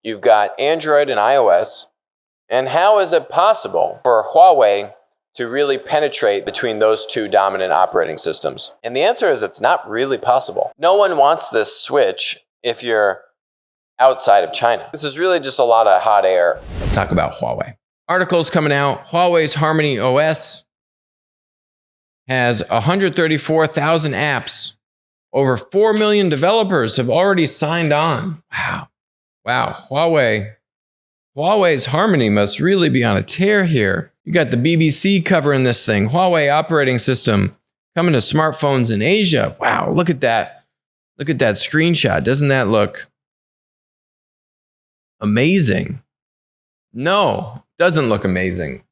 You've got Android and iOS. And how is it possible for Huawei to really penetrate between those two dominant operating systems? And the answer is it's not really possible. No one wants this switch if you're outside of China. This is really just a lot of hot air. Let's talk about Huawei. Articles coming out. Huawei's HarmonyOS has 134,000 apps. Over 4 million developers have already signed on. Wow. Huawei's Harmony must really be on a tear here. You got the BBC covering this thing. Huawei operating system coming to smartphones in Asia. Wow, look at that. Look at that screenshot. Doesn't that look amazing? No, doesn't look amazing.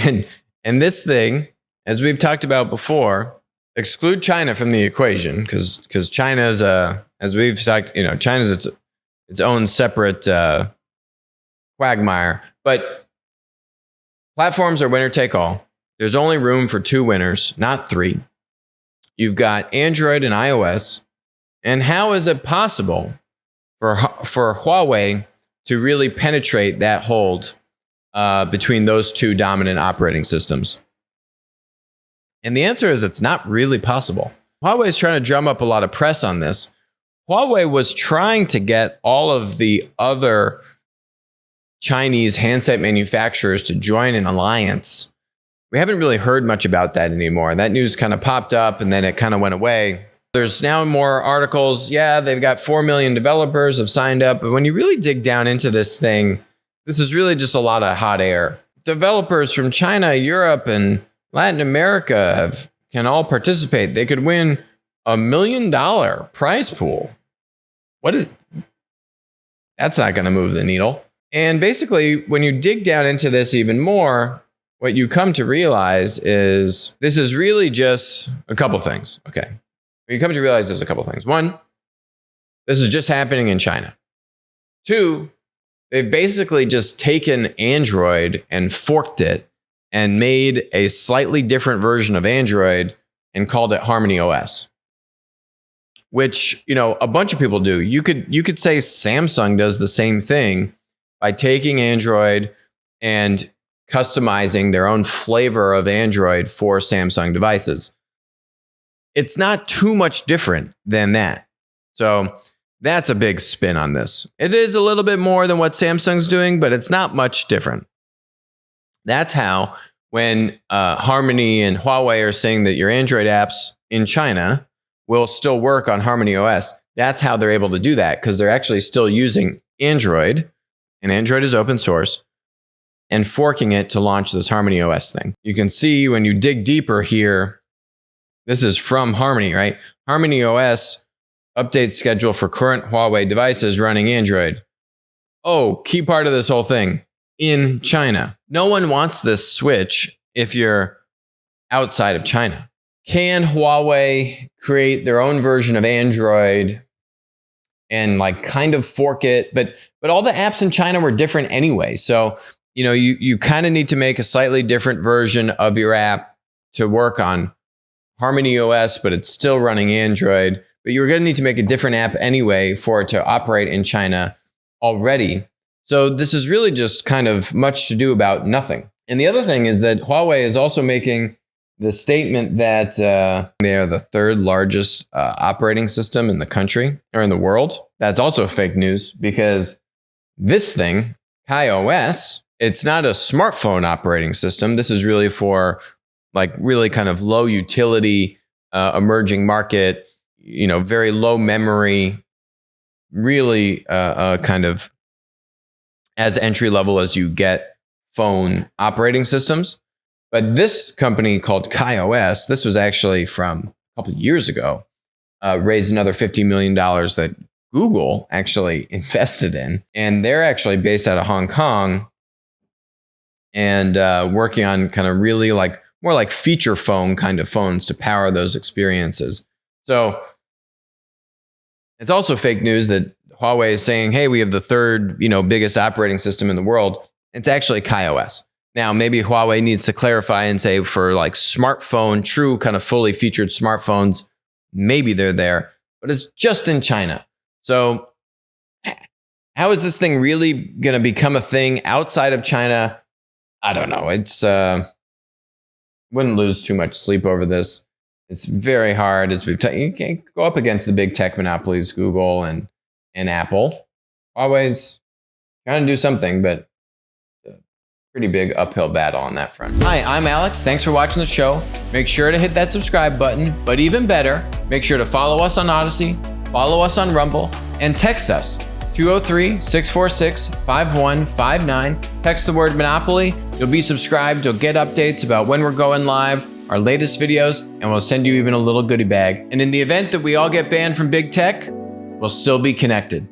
and this thing, as we've talked about before, exclude China from the equation because China's as we've talked, China's its own separate quagmire. But platforms are winner take all. There's only room for 2 winners, not 3. You've got Android and iOS. And how is it possible for Huawei to really penetrate that hold between those two dominant operating systems? And the answer is it's not really possible. Huawei is trying to drum up a lot of press on this. Huawei was trying to get all of the other Chinese handset manufacturers to join an alliance. We haven't really heard much about that anymore. That news kind of popped up and then it kind of went away. There's now more articles. Yeah, they've got 4 million developers have signed up. But when you really dig down into this thing, this is really just a lot of hot air. Developers from China, Europe, and Latin America can all participate. They could win $1 million prize pool. That's not going to move the needle. And basically, when you dig down into this even more, what you come to realize is this is really just a couple things. Okay. What you come to realize is a couple things. 1, this is just happening in China. 2, they've basically just taken Android and forked it and made a slightly different version of Android and called it HarmonyOS, which, a bunch of people do. You could say Samsung does the same thing by taking Android and customizing their own flavor of Android for Samsung devices. It's not too much different than that. So that's a big spin on this. It is a little bit more than what Samsung's doing, but it's not much different. That's how when Harmony and Huawei are saying that your Android apps in China will still work on HarmonyOS, that's how they're able to do that, because they're actually still using Android, and Android is open source, and forking it to launch this HarmonyOS thing. You can see when you dig deeper here, this is from Harmony, right? HarmonyOS update schedule for current Huawei devices running Android. Oh, key part of this whole thing, in China. No one wants this switch if you're outside of China. Can Huawei create their own version of Android and kind of fork it? But all the apps in China were different anyway. So, you kind of need to make a slightly different version of your app to work on HarmonyOS, but it's still running Android. But you're going to need to make a different app anyway for it to operate in China already. So this is really just kind of much to do about nothing. And the other thing is that Huawei is also making the statement that they are the 3rd largest operating system in the country or in the world. That's also fake news because this thing, iOS, it's not a smartphone operating system. This is really for really kind of low utility, emerging market, very low memory, really kind of as entry level as you get phone operating systems. But this company called iOS, this was actually from a couple of years ago, raised another $50 million that Google actually invested in. And they're actually based out of Hong Kong and working on kind of really more like feature phone kind of phones to power those experiences. So it's also fake news that Huawei is saying, hey, we have the 3rd, biggest operating system in the world. It's actually iOS. Now, maybe Huawei needs to clarify and say for smartphone, true kind of fully featured smartphones, maybe they're there, but it's just in China. So How is this thing really going to become a thing outside of China? I don't know. It's wouldn't lose too much sleep over this. It's very hard. You can't go up against the big tech monopolies, Google and Apple. Huawei's trying to do something, but pretty big uphill battle on that front. Hi, I'm Alex. Thanks for watching the show. Make sure to hit that subscribe button, but even better, make sure to follow us on Odyssey, follow us on Rumble, and text us 203-646-5159. Text the word Monopoly. You'll be subscribed. You'll get updates about when we're going live, our latest videos, and we'll send you even a little goodie bag. And in the event that we all get banned from big tech, we'll still be connected.